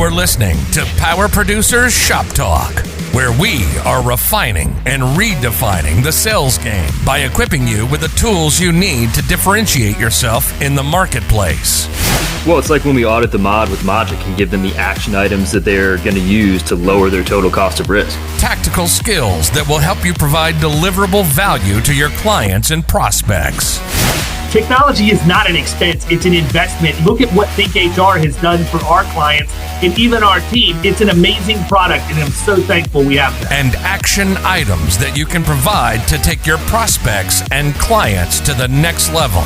You're listening to Power Producers Shop Talk, where we are refining and redefining the sales game by equipping you with the tools you need to differentiate yourself in the marketplace. Well, it's like when we audit the mod with Logic and give them the action items that they're going to use to lower their total cost of risk. Tactical skills that will help you provide deliverable value to your clients and prospects. Technology is not an expense, it's an investment. Look at what Think HR has done for our clients and even our team. It's an amazing product, and I'm so thankful we have that. And action items that you can provide to take your prospects and clients to the next level.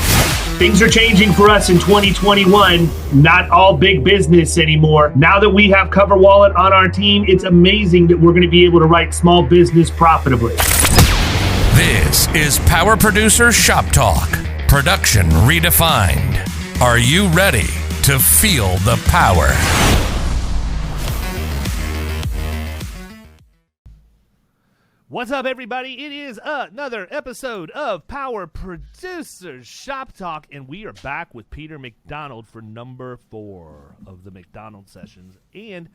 Things are changing for us in 2021. Not all big business anymore. Now that we have CoverWallet on our team, it's amazing that we're going to be able to write small business profitably. This is Power Producer Shop Talk. Production redefined. Are you ready to feel the power? What's up, everybody? It is another episode of Power Producers Shop Talk, and we are back with Peter MacDonald for number 4 of the MacDonald Sessions, and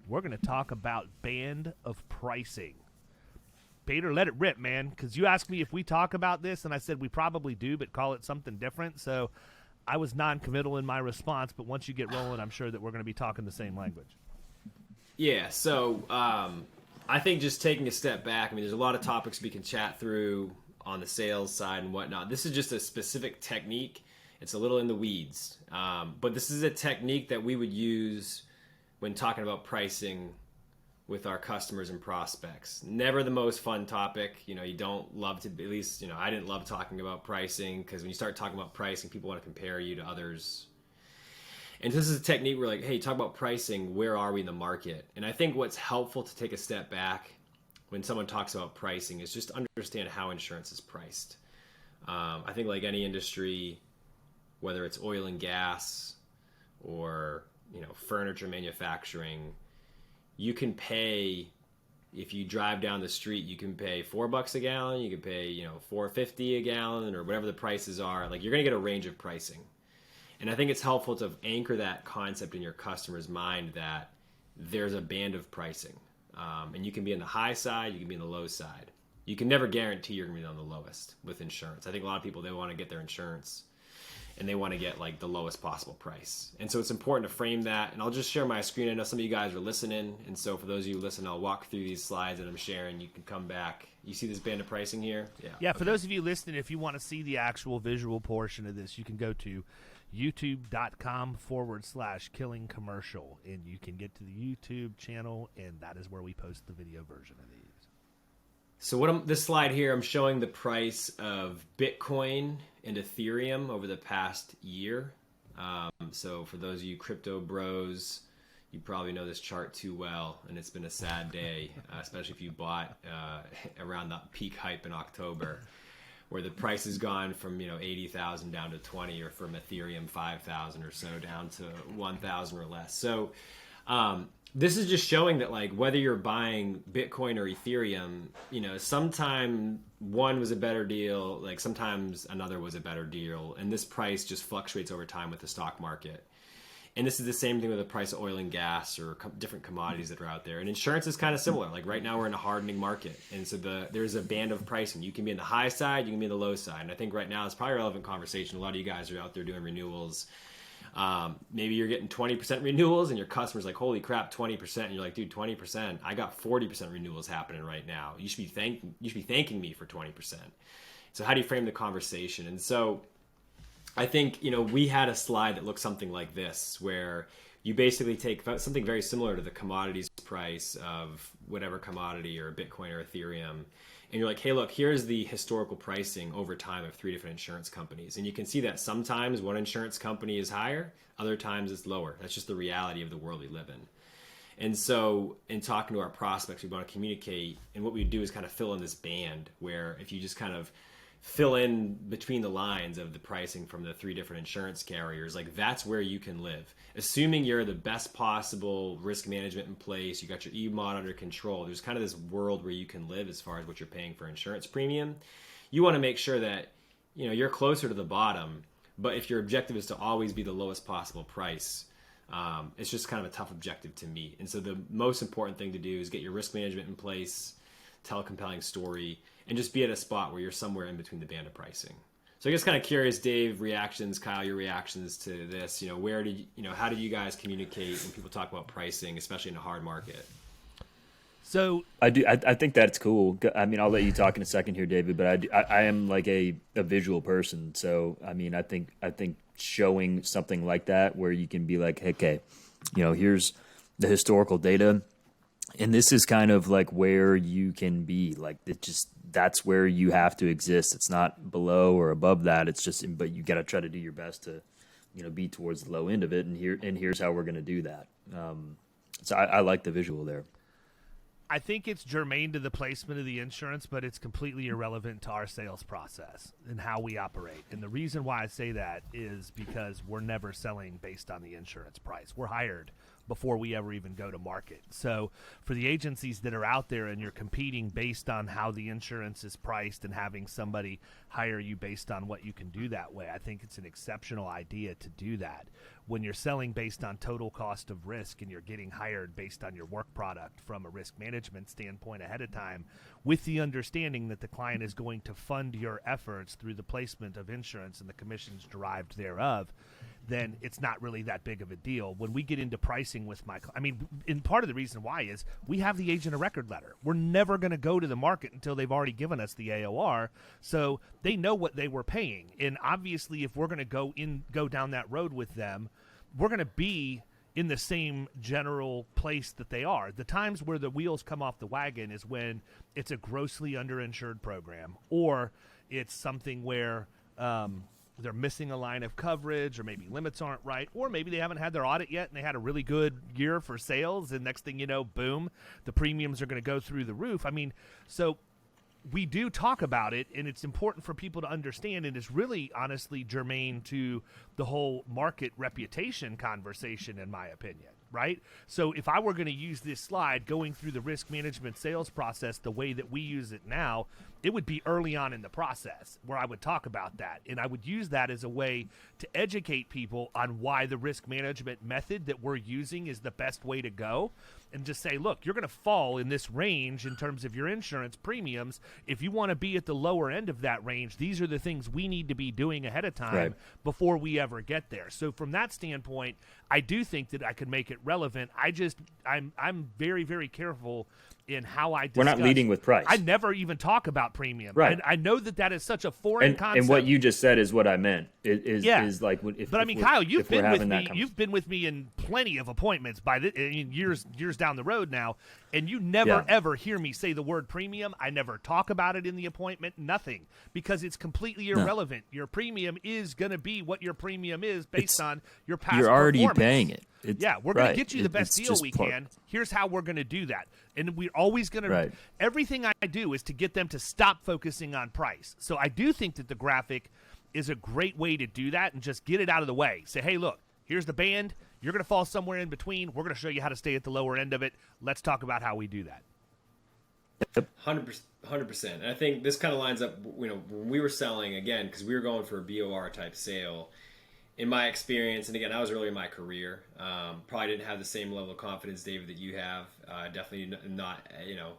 we're going to talk about band of pricing. Peter, let it rip, man, because you asked me if we talk about this, and I said we probably do, but call it something different. So I was non-committal in my response, but once you get rolling, I'm sure that we're going to be talking the same language. Yeah, so I think just taking a step back, I mean, there's a lot of topics we can chat through on the sales side and whatnot. This is just a specific technique. It's a little in the weeds, but this is a technique that we would use when talking about pricing with our customers and prospects. Never the most fun topic. You know, you don't love to, at least, you know, I didn't love talking about pricing, because when you start talking about pricing, people want to compare you to others. And this is a technique where, like, hey, talk about pricing, where are we in the market? And I think what's helpful to take a step back when someone talks about pricing is just understand how insurance is priced. I think like any industry, whether it's oil and gas or, you know, furniture manufacturing, you can pay, if you drive down the street, you can pay $4 a gallon, you can pay, you know, $4.50 a gallon, or whatever the prices are. Like, you're going to get a range of pricing. And I think it's helpful to anchor that concept in your customer's mind that there's a band of pricing. And you can be on the high side, you can be on the low side. You can never guarantee you're going to be on the lowest with insurance. I think a lot of people, they want to get their insurance and they want to get like the lowest possible price. And so it's important to frame that. And I'll just share my screen. I know some of you guys are listening. And so for those of you who listen, I'll walk through these slides that I'm sharing. You can come back. You see this band of pricing here? Yeah, for those of you listening, if you want to see the actual visual portion of this, you can go to youtube.com/killing commercial, and you can get to the YouTube channel, and that is where we post the video version of these. So this slide here, I'm showing the price of Bitcoin and Ethereum over the past year. So for those of you crypto bros, you probably know this chart too well, and it's been a sad day, especially if you bought around that peak hype in October, where the price has gone from, you know, 80,000 down to 20, or from Ethereum 5,000 or so down to 1,000 or less. So this is just showing that, like, whether you're buying Bitcoin or Ethereum, you know, sometime one was a better deal, like sometimes another was a better deal, and this price just fluctuates over time with the stock market. And this is the same thing with the price of oil and gas or different commodities that are out there. And insurance is kind of similar. Like right now we're in a hardening market. And so there's a band of pricing. You can be in the high side, you can be in the low side. And I think right now it's probably a relevant conversation. A lot of you guys are out there doing renewals. Maybe you're getting 20% renewals and your customer's like, holy crap, 20%. And you're like, dude, 20%, I got 40% renewals happening right now. You should be thanking me for 20%. So how do you frame the conversation? And so I think, you know, we had a slide that looked something like this, where you basically take something very similar to the commodities price of whatever commodity, or Bitcoin or Ethereum, and you're like, hey, look, here's the historical pricing over time of 3 different insurance companies. And you can see that sometimes one insurance company is higher, other times it's lower. That's just the reality of the world we live in. And so in talking to our prospects, we want to communicate, and what we do is kind of fill in this band, where if you just kind of fill in between the lines of the pricing from the 3 different insurance carriers, like, that's where you can live. Assuming you're the best possible risk management in place, you got your E-mod under control, there's kind of this world where you can live as far as what you're paying for insurance premium. You want to make sure that, you know, you're closer to the bottom, but if your objective is to always be the lowest possible price, It's just kind of a tough objective to meet. And so the most important thing to do is get your risk management in place, tell a compelling story, and just be at a spot where you're somewhere in between the band of pricing. So I guess kind of curious, Dave, reactions, Kyle, your reactions to this. How did you guys communicate when people talk about pricing, especially in a hard market? So I think that's cool. I mean, I'll let you talk in a second here, David, but I am like a visual person. So, I mean, I think showing something like that where you can be like, okay, here's the historical data, and this is kind of like where you can be. Like, that's where you have to exist. It's not below or above that. It's just, but you got to try to do your best to, be towards the low end of it. And here's how we're going to do that. So I like the visual there. I think it's germane to the placement of the insurance, but it's completely irrelevant to our sales process and how we operate. And the reason why I say that is because we're never selling based on the insurance price. We're hired before we ever even go to market. So for the agencies that are out there and you're competing based on how the insurance is priced and having somebody hire you based on what you can do that way, I think it's an exceptional idea to do that. When you're selling based on total cost of risk and you're getting hired based on your work product from a risk management standpoint ahead of time, with the understanding that the client is going to fund your efforts through the placement of insurance and the commissions derived thereof, then it's not really that big of a deal. When we get into pricing with and part of the reason why is we have the agent of record letter. We're never going to go to the market until they've already given us the AOR, so they know what they were paying. And obviously, if we're going to go down that road with them, we're going to be in the same general place that they are. The times where the wheels come off the wagon is when it's a grossly underinsured program, or it's something where they're missing a line of coverage, or maybe limits aren't right, or maybe they haven't had their audit yet and they had a really good year for sales, and next thing you know, boom, the premiums are going to go through the roof. I mean, so we do talk about it, and it's important for people to understand, and it's really honestly germane to the whole market reputation conversation, in my opinion, right? So if I were going to use this slide going through the risk management sales process the way that we use it now, it would be early on in the process where I would talk about that. And I would use that as a way to educate people on why the risk management method that we're using is the best way to go. And just say, look, you're going to fall in this range in terms of your insurance premiums. If you want to be at the lower end of that range, these are the things we need to be doing ahead of time before we ever get there. So from that standpoint, I do think that I could make it relevant. I'm very, very careful in how I discuss. We're not leading with price. I never even talk about premium. Right. I know that is such a foreign concept. And what you just said is what I meant. Is like, but I mean, Kyle, you've been with me. You've been with me in plenty of appointments years down the road now, and you never ever hear me say the word premium. I never talk about it in the appointment. Nothing, because it's completely irrelevant. Your premium is going to be what your premium is based on your past. You're already performance. Paying it. We're going to get you the best deal we can. Here's how we're going to do that. And we're always going to everything I do is to get them to stop focusing on price. So I do think that the graphic is a great way to do that and just get it out of the way. Say, hey, look, here's the band. You're going to fall somewhere in between. We're going to show you how to stay at the lower end of it. Let's talk about how we do that. 100%. And I think this kind of lines up, when we were selling, again, because we were going for a BOR type sale. In my experience, and again, I was early in my career, probably didn't have the same level of confidence, David, that you have. Definitely not,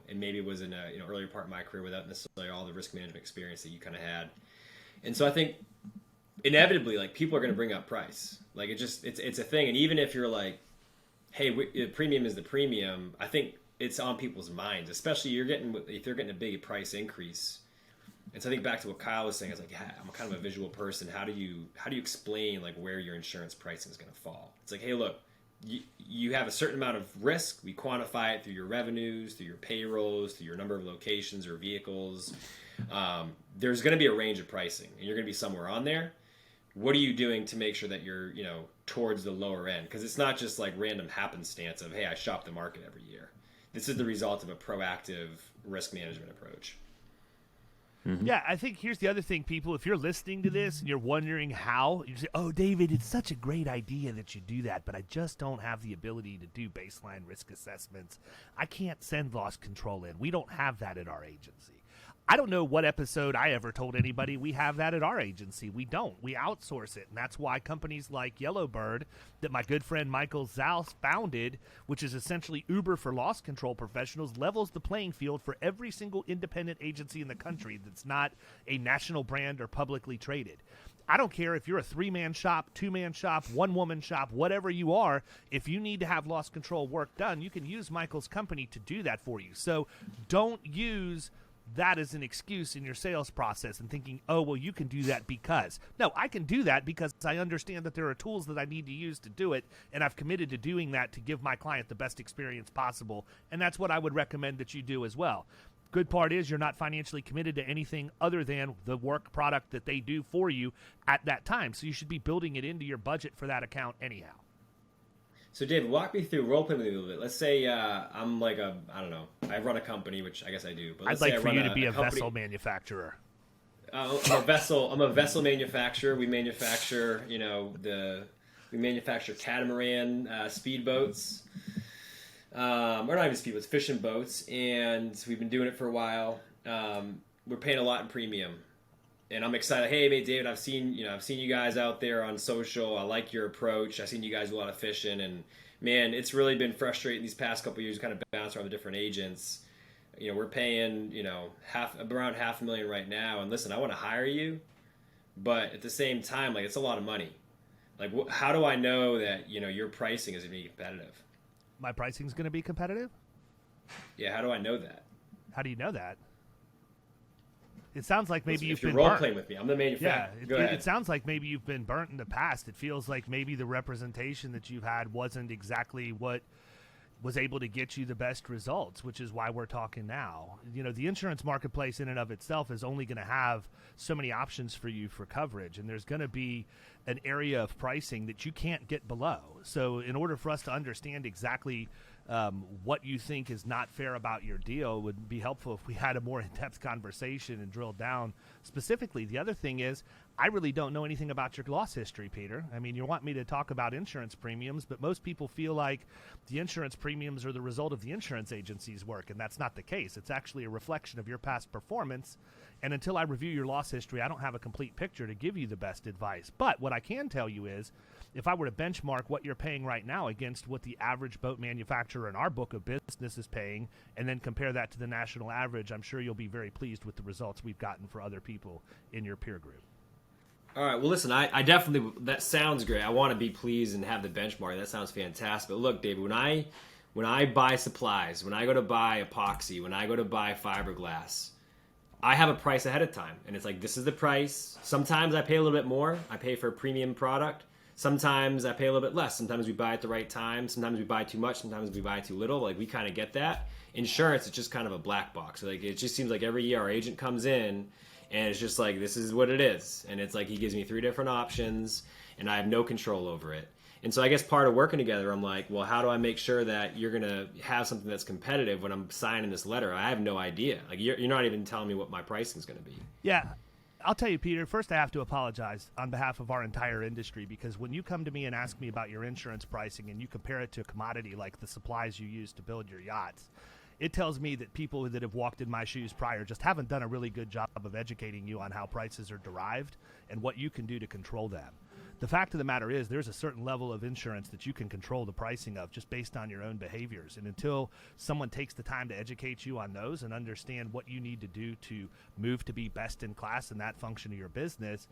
and maybe it was in a earlier part of my career without necessarily all the risk management experience that you kind of had. And so I think inevitably, like, people are going to bring up price. Like, it's a thing. And even if you're like, hey, the premium is the premium, I think it's on people's minds, especially if they're getting a big price increase. And so I think back to what Kyle was saying, I was like, I'm kind of a visual person. How do you explain like where your insurance pricing is going to fall? It's like, hey, look, you have a certain amount of risk. We quantify it through your revenues, through your payrolls, through your number of locations or vehicles. There's going to be a range of pricing, and you're going to be somewhere on there. What are you doing to make sure that you're, towards the lower end? Because it's not just like random happenstance of, hey, I shop the market every year. This is the result of a proactive risk management approach. Mm-hmm. Yeah, I think here's the other thing, people. If you're listening to this and you're wondering how, you say, oh, David, it's such a great idea that you do that, but I just don't have the ability to do baseline risk assessments. I can't send loss control in. We don't have that at our agency. I don't know what episode I ever told anybody we have that at our agency. We don't. We outsource it. And that's why companies like Yellowbird, that my good friend Michael Zaus founded, which is essentially Uber for loss control professionals, levels the playing field for every single independent agency in the country that's not a national brand or publicly traded. I don't care if you're a 3-man shop, 2-man shop, 1-woman shop, whatever you are. If you need to have loss control work done, you can use Michael's company to do that for you. So don't use that as an excuse in your sales process and thinking, oh, well, you can do that because. No, I can do that because I understand that there are tools that I need to use to do it, and I've committed to doing that to give my client the best experience possible, and that's what I would recommend that you do as well. Good part is you're not financially committed to anything other than the work product that they do for you at that time, so you should be building it into your budget for that account anyhow. So, David, walk me through, role play with me a little bit. Let's say I'm like I don't know, I run a company, which I guess I do. But I'd like for you to be a vessel manufacturer. I'm a vessel manufacturer. We manufacture, we manufacture catamaran speedboats. Or not even speedboats, fishing boats, and we've been doing it for a while. We're paying a lot in premium. And I'm excited. Hey, mate, David, I've seen you guys out there on social. I like your approach. I've seen you guys do a lot of fishing, and man, it's really been frustrating these past couple of years. Kind of bounce around the different agents. We're paying around $500,000 right now. And listen, I want to hire you, but at the same time, like, it's a lot of money. Like, how do I know that your pricing is going to be competitive? My pricing is going to be competitive? Yeah, how do I know that? How do you know that? It sounds like maybe you've been role burnt. playing with me. I'm the manufacturer. Yeah, Go ahead. It sounds like maybe you've been burnt in the past. It feels like maybe the representation that you've had wasn't exactly what was able to get you the best results, which is why we're talking now. The insurance marketplace in and of itself is only going to have so many options for you for coverage, and there's going to be an area of pricing that you can't get below. So in order for us to understand exactly what you think is not fair about your deal, it would be helpful if we had a more in-depth conversation and drilled down specifically. The other thing is, I really don't know anything about your loss history, Peter. I mean, you want me to talk about insurance premiums, but most people feel like the insurance premiums are the result of the insurance agency's work, and that's not the case. It's actually a reflection of your past performance, and until I review your loss history, I don't have a complete picture to give you the best advice. But what I can tell you is, if I were to benchmark what you're paying right now against what the average boat manufacturer in our book of business is paying, and then compare that to the national average, I'm sure you'll be very pleased with the results we've gotten for other people in your peer group. All right. Well, listen, I definitely, that sounds great. I want to be pleased and have the benchmark. That sounds fantastic. But look, David, when I buy supplies, when I go to buy epoxy, when I go to buy fiberglass, I have a price ahead of time. And it's like, this is the price. Sometimes I pay a little bit more. I pay for a premium product. Sometimes I pay a little bit less. Sometimes we buy at the right time. Sometimes we buy too much. Sometimes we buy too little. Like, we kind of get that. Insurance is just kind of a black box. Like, it just seems like every year our agent comes in and it's just like, this is what it is. And it's like, he gives me 3 different options and I have no control over it. And so I guess part of working together, I'm like, well, how do I make sure that you're going to have something that's competitive when I'm signing this letter? I have no idea. Like, you're not even telling me what my pricing is going to be. Yeah. I'll tell you, Peter, first I have to apologize on behalf of our entire industry, because when you come to me and ask me about your insurance pricing and you compare it to a commodity like the supplies you use to build your yachts, it tells me that people that have walked in my shoes prior just haven't done a really good job of educating you on how prices are derived and what you can do to control them. The fact of the matter is, there's a certain level of insurance that you can control the pricing of just based on your own behaviors. And until someone takes the time to educate you on those and understand what you need to do to move to be best in class in that function of your business,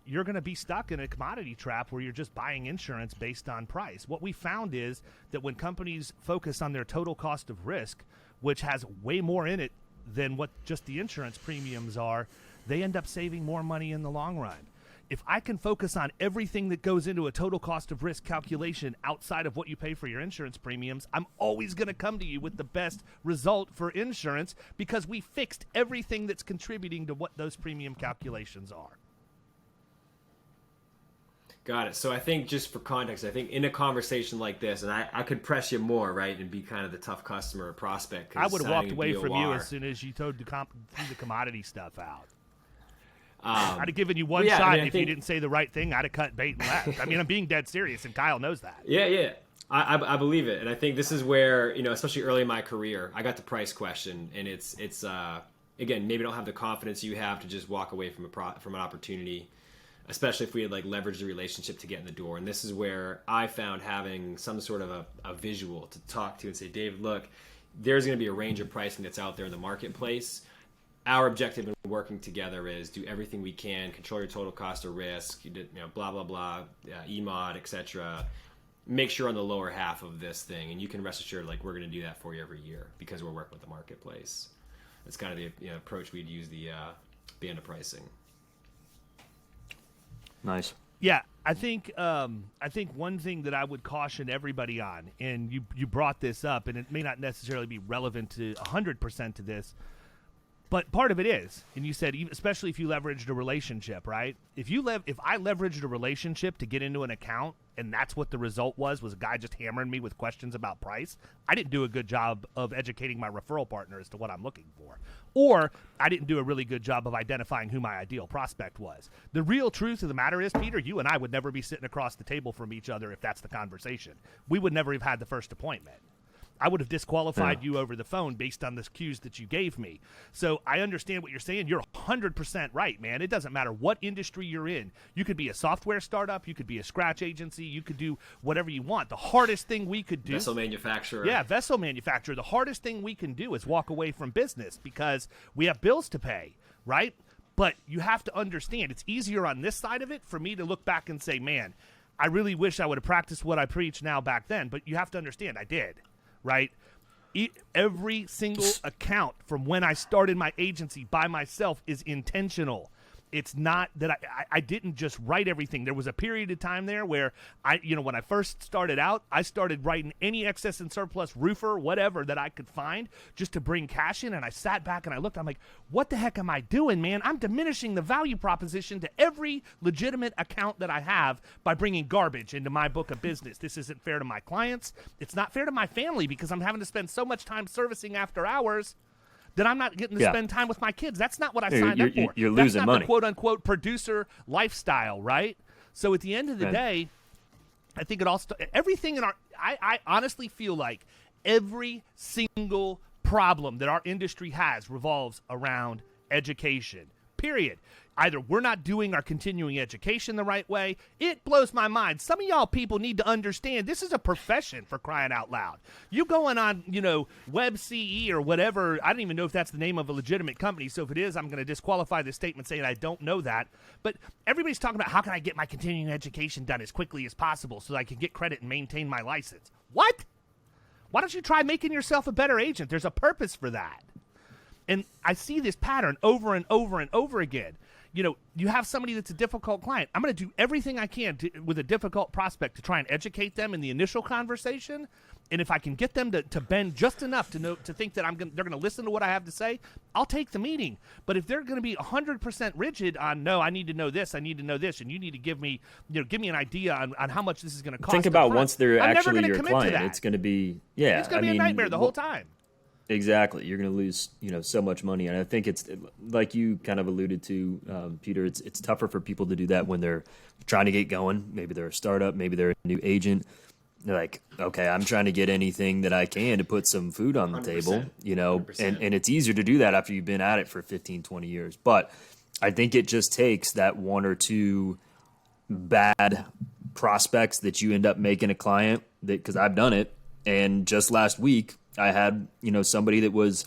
you're going to be stuck in a commodity trap where you're just buying insurance based on price. What we found is that when companies focus on their total cost of risk, which has way more in it than what just the insurance premiums are, they end up saving more money in the long run. If I can focus on everything that goes into a total cost of risk calculation outside of what you pay for your insurance premiums, I'm always going to come to you with the best result for insurance, because we fixed everything that's contributing to what those premium calculations are. Got it. So I think, just for context, I think in a conversation like this, and I could press you more, right, and be kind of the tough customer or prospect. I would have walked away from you as soon as you threw the commodity stuff out. I'd have given you one shot, and if you didn't say the right thing, I'd have cut bait and left. I mean, I'm being dead serious, and Kyle knows that. Yeah. I believe it, and I think this is where, especially early in my career, I got the price question, and it's again, maybe don't have the confidence you have to just walk away from from an opportunity, especially if we had like leveraged the relationship to get in the door. And this is where I found having some sort of a visual to talk to and say, Dave, look, there's going to be a range of pricing that's out there in the marketplace. Our objective in working together is do everything we can, control your total cost of risk, blah, blah, blah, EMOD, etc. Make sure on the lower half of this thing. And you can rest assured, like, we're going to do that for you every year because we're working with the marketplace. That's kind of the approach we'd use the band of pricing. Nice. Yeah, I think one thing that I would caution everybody on, and you brought this up, and it may not necessarily be relevant to 100% to this, but part of it is, and you said, especially if you leveraged a relationship, right? If I leveraged a relationship to get into an account, and that's what the result was a guy just hammering me with questions about price, I didn't do a good job of educating my referral partner as to what I'm looking for. Or I didn't do a really good job of identifying who my ideal prospect was. The real truth of the matter is, Peter, you and I would never be sitting across the table from each other if that's the conversation. We would never have had the first appointment. I would have disqualified you over the phone based on the cues that you gave me. So I understand what you're saying. You're 100% right, man. It doesn't matter what industry you're in. You could be a software startup. You could be a scratch agency. You could do whatever you want. The hardest thing we could do... Vessel manufacturer. Yeah, vessel manufacturer. The hardest thing we can do is walk away from business because we have bills to pay, right? But you have to understand, it's easier on this side of it for me to look back and say, man, I really wish I would have practiced what I preach now back then. But you have to understand, I did. Right? Every single account from when I started my agency by myself is intentional. It's not that I didn't just write everything. There was a period of time there where when I first started out, I started writing any excess and surplus roofer, whatever that I could find just to bring cash in. And I sat back and I looked, I'm like, what the heck am I doing, man? I'm diminishing the value proposition to every legitimate account that I have by bringing garbage into my book of business. This isn't fair to my clients. It's not fair to my family because I'm having to spend so much time servicing after hours that I'm not getting to spend time with my kids. That's not what I signed up for. You're losing money. That's not the quote-unquote producer lifestyle, right? So at the end of the day, I think it all everything in our I honestly feel like every single problem that our industry has revolves around education, period. Either we're not doing our continuing education the right way. It blows my mind. Some of y'all people need to understand this is a profession, for crying out loud. You going on, WebCE or whatever. I don't even know if that's the name of a legitimate company. So if it is, I'm going to disqualify this statement saying I don't know that. But everybody's talking about how can I get my continuing education done as quickly as possible so that I can get credit and maintain my license. What? Why don't you try making yourself a better agent? There's a purpose for that. And I see this pattern over and over and over again. You have somebody that's a difficult client. I'm going to do everything I can with a difficult prospect to try and educate them in the initial conversation. And if I can get them to bend just enough to think that they're going to listen to what I have to say, I'll take the meeting. But if they're going to be 100% rigid on, no, I need to know this, and you need to give me an idea on how much this is going to cost. Think about once they're actually your client, it's going to be, it's going to be a nightmare the whole time. Exactly. You're going to lose, so much money. And I think it's like you kind of alluded to, Peter, it's tougher for people to do that when they're trying to get going. Maybe they're a startup, maybe they're a new agent. They're like, okay, I'm trying to get anything that I can to put some food on the table, 100%. And it's easier to do that after you've been at it for 15, 20 years. But I think it just takes that one or two bad prospects that you end up making a client because I've done it. And just last week, I had, somebody that was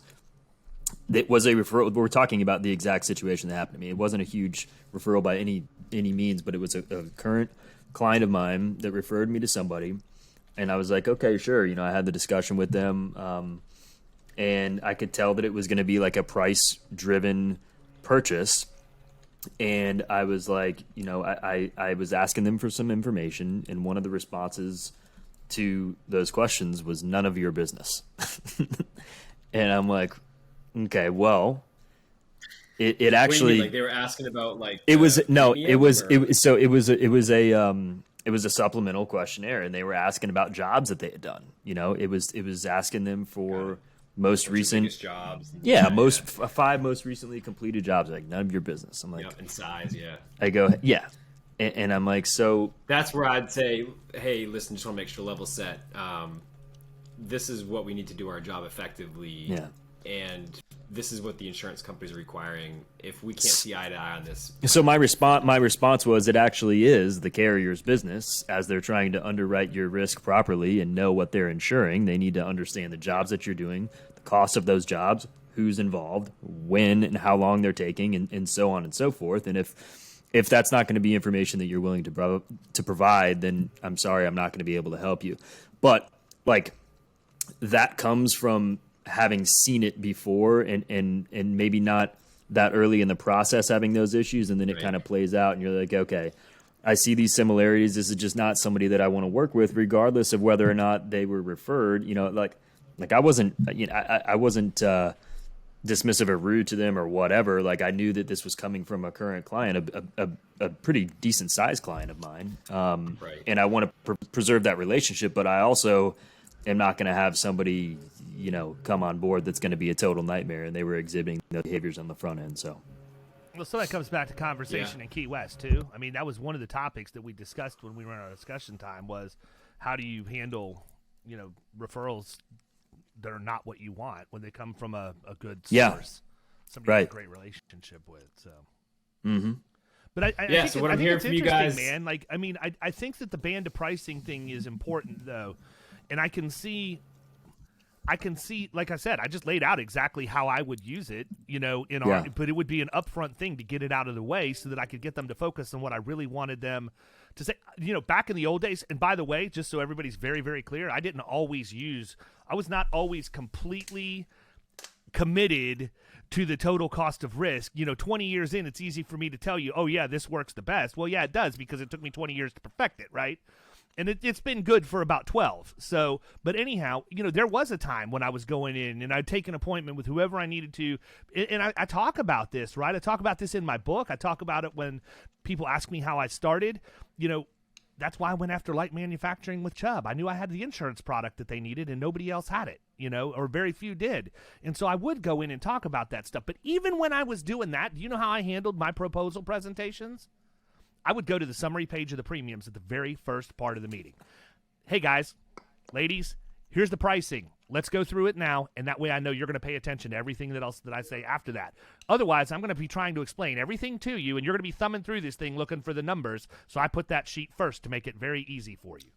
a referral. We're talking about the exact situation that happened to me. It wasn't a huge referral by any means, but it was a current client of mine that referred me to somebody. And I was like, okay, sure. I had the discussion with them. And I could tell that it was going to be like a price driven purchase. And I was like, I was asking them for some information. And one of the responses to those questions was none of your business. And I'm like, okay, well, it actually, like they were asking about like, it was a supplemental questionnaire and they were asking about jobs that they had done. It was asking them for most recent jobs. Five most recently completed jobs. Like none of your business. I'm like, and size. Yeah. I go, yeah. And I'm like, so that's where I'd say, hey, listen, just want to make sure level set. This is what we need to do our job effectively. Yeah. And this is what the insurance companies are requiring. If we can't see eye to eye on this. So my response was, it actually is the carrier's business. As they're trying to underwrite your risk properly and know what they're insuring, they need to understand the jobs that you're doing, the cost of those jobs, who's involved, when and how long they're taking, and so on and so forth. And if that's not going to be information that you're willing to provide, then I'm sorry, I'm not going to be able to help you. But like, that comes from having seen it before and maybe not that early in the process having those issues, and then it kind of plays out and you're like, okay, I see these similarities. This is just not somebody that I want to work with, regardless of whether or not they were referred. Like I wasn't, I wasn't dismissive or rude to them or whatever. Like, I knew that this was coming from a current client, a pretty decent sized client of mine. And I want to preserve that relationship, but I also am not going to have somebody, come on board that's going to be a total nightmare. And they were exhibiting those behaviors on the front end. So that comes back to conversation in Key West too. I mean, that was one of the topics that we discussed when we were in our discussion time, was how do you handle, referrals that are not what you want when they come from a good source, somebody you have a great relationship with. So, but I think so what I'm hearing from you guys, man, like, I mean, I think that the band of pricing thing is important though. And I can see, like I said, I just laid out exactly how I would use it, but it would be an upfront thing to get it out of the way so that I could get them to focus on what I really wanted them to say. Back in the old days, and by the way, just so everybody's very, very clear, I was not always completely committed to the total cost of risk. 20 years in, it's easy for me to tell you, oh yeah, this works the best. Well, yeah, it does, because it took me 20 years to perfect it, right? And it's been good for about 12. So, but anyhow, there was a time when I was going in and I'd take an appointment with whoever I needed to. And I talk about this, right? I talk about this in my book. I talk about it when people ask me how I started. That's why I went after light manufacturing with Chubb. I knew I had the insurance product that they needed and nobody else had it, or very few did. And so I would go in and talk about that stuff. But even when I was doing that, do you know how I handled my proposal presentations? I would go to the summary page of the premiums at the very first part of the meeting. Hey, guys, ladies, here's the pricing. Let's go through it now, and that way I know you're going to pay attention to everything else that I say after that. Otherwise, I'm going to be trying to explain everything to you, and you're going to be thumbing through this thing looking for the numbers, so I put that sheet first to make it very easy for you.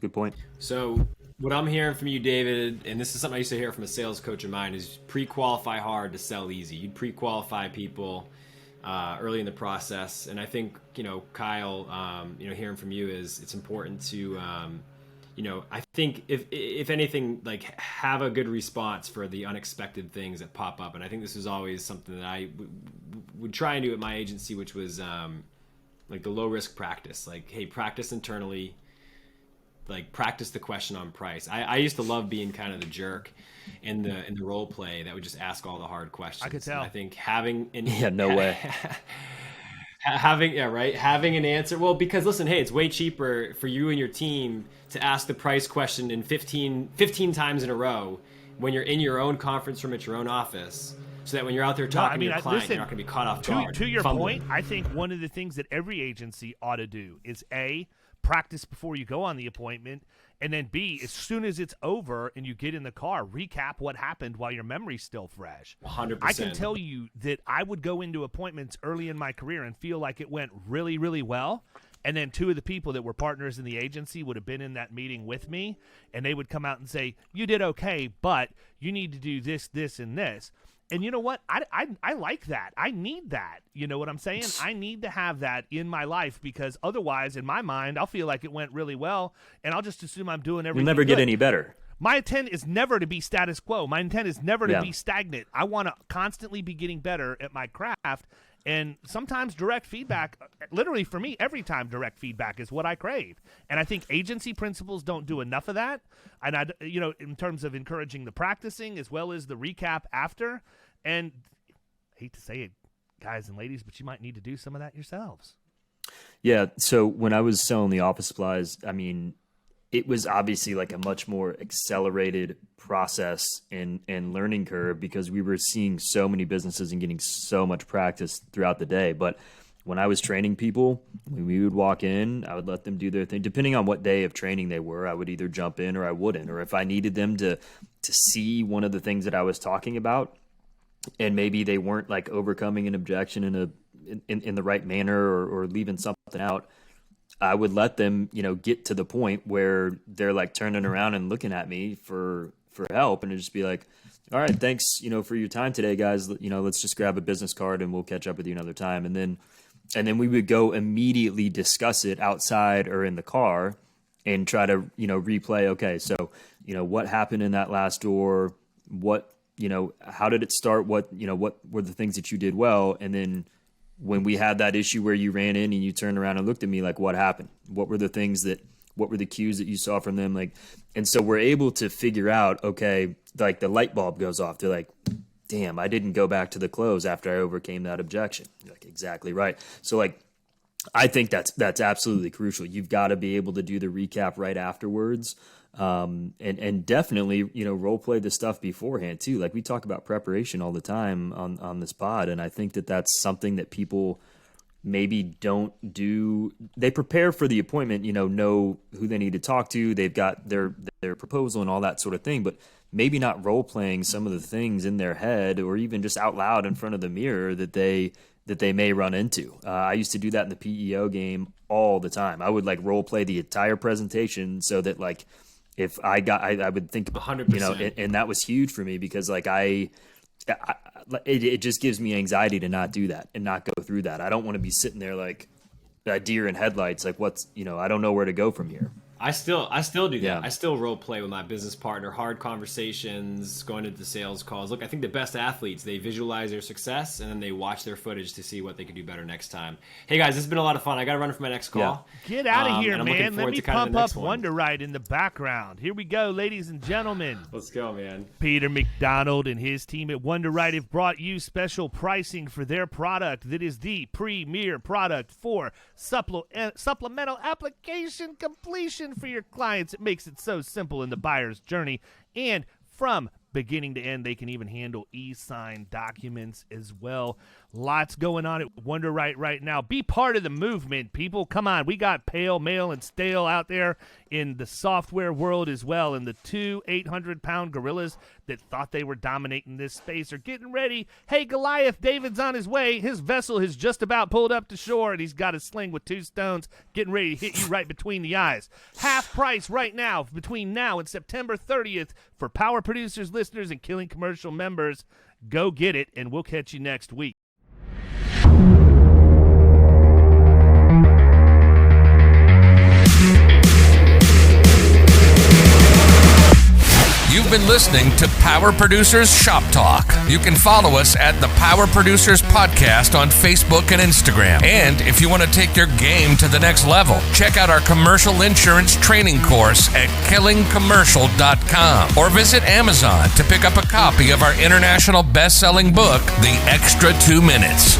Good point. So what I'm hearing from you, David, and this is something I used to hear from a sales coach of mine, is pre-qualify hard to sell easy. You pre-qualify people early in the process. And I think, Kyle, hearing from you is it's important to, I think if anything, like, have a good response for the unexpected things that pop up. And I think this is always something that I would try and do at my agency, which was like the low risk practice. Like, hey, practice internally, like practice the question on price. I used to love being kind of the jerk in the role play that would just ask all the hard questions. I could tell. And I think having no way. having an answer. Well, because listen, hey, it's way cheaper for you and your team to ask the price question in 15 times in a row when you're in your own conference room at your own office, so that when you're out there talking to your client, you're not going to be caught off guard. To your point, I think one of the things that every agency ought to do is A, practice before you go on the appointment, and then B, as soon as it's over and you get in the car, recap what happened while your memory's still fresh. 100%. I can tell you that I would go into appointments early in my career and feel like it went really, really well, and then two of the people that were partners in the agency would have been in that meeting with me, and they would come out and say, you did okay, but you need to do this, this, and this. And you know what? I like that. I need that. You know what I'm saying? I need to have that in my life, because otherwise, in my mind, I'll feel like it went really well, and I'll just assume I'm doing everything You'll never good. get any better. My intent is never to be status quo. My intent is never to be stagnant. I want to constantly be getting better at my craft, and sometimes direct feedback, literally for me, every time direct feedback is what I crave. And I think agency principals don't do enough of that. And in terms of encouraging the practicing as well as the recap after. And I hate to say it, guys and ladies, but you might need to do some of that yourselves. Yeah. So when I was selling the office supplies, I mean, it was obviously like a much more accelerated process and learning curve, because we were seeing so many businesses and getting so much practice throughout the day. But when I was training people, when we would walk in, I would let them do their thing. Depending on what day of training they were, I would either jump in or I wouldn't. Or if I needed them to see one of the things that I was talking about, maybe they weren't like overcoming an objection in the right manner or leaving something out, I would let them, get to the point where they're like turning around and looking at me for help, and just be like, all right, thanks, for your time today, guys. Let's just grab a business card and we'll catch up with you another time. And then we would go immediately discuss it outside or in the car and try to, replay. Okay, so, what happened in that last door? What, how did it start? What were the things that you did well? And then when we had that issue where you ran in and you turned around and looked at me, like, what happened? What were the cues that you saw from them? Like, and so we're able to figure out, okay, like the light bulb goes off. They're like, damn, I didn't go back to the close after I overcame that objection. You're like, exactly right. So like, I think that's absolutely crucial. You've got to be able to do the recap right afterwards. And definitely, role play the stuff beforehand too. Like we talk about preparation all the time on this pod. And I think that that's something that people maybe don't do. They prepare for the appointment, know who they need to talk to. They've got their proposal and all that sort of thing, but maybe not role playing some of the things in their head or even just out loud in front of the mirror that they may run into. I used to do that in the PEO game all the time. I would like role play the entire presentation so that like, if I would think, 100%. And that was huge for me because like it just gives me anxiety to not do that and not go through that. I don't want to be sitting there like a deer in headlights. Like I don't know where to go from here. I still do that. Yeah. I still role play with my business partner, hard conversations, going into the sales calls. Look, I think the best athletes, they visualize their success and then they watch their footage to see what they can do better next time. Hey guys, this has been a lot of fun. I got to run for my next call. Get out of here, and I'm man. looking Let forward me to kind of pump the up next one. Wunderite in the background. Here we go, ladies and gentlemen. Let's go, man. Peter MacDonald and his team at Wunderite have brought you special pricing for their product that is the premier product for supplemental application completion for your clients. It makes it so simple in the buyer's journey, and from beginning to end, they can even handle e-sign documents as well. Lots going on at Wunderite right now. Be part of the movement, people. Come on, we got pale, male, and stale out there in the software world as well, and the 2 800-pound gorillas that thought they were dominating this space are getting ready. Hey, Goliath, David's on his way. His vessel has just about pulled up to shore, and he's got a sling with 2 stones getting ready to hit you right between the eyes. Half price right now between now and September 30th for Power Producers listeners and Killing Commercial members. Go get it, and we'll catch you next week. You've been listening to Power Producers Shop Talk. You can follow us at the Power Producers Podcast on Facebook and Instagram. And if you want to take your game to the next level, check out our commercial insurance training course at killingcommercial.com or visit Amazon to pick up a copy of our international best-selling book, The Extra 2 Minutes.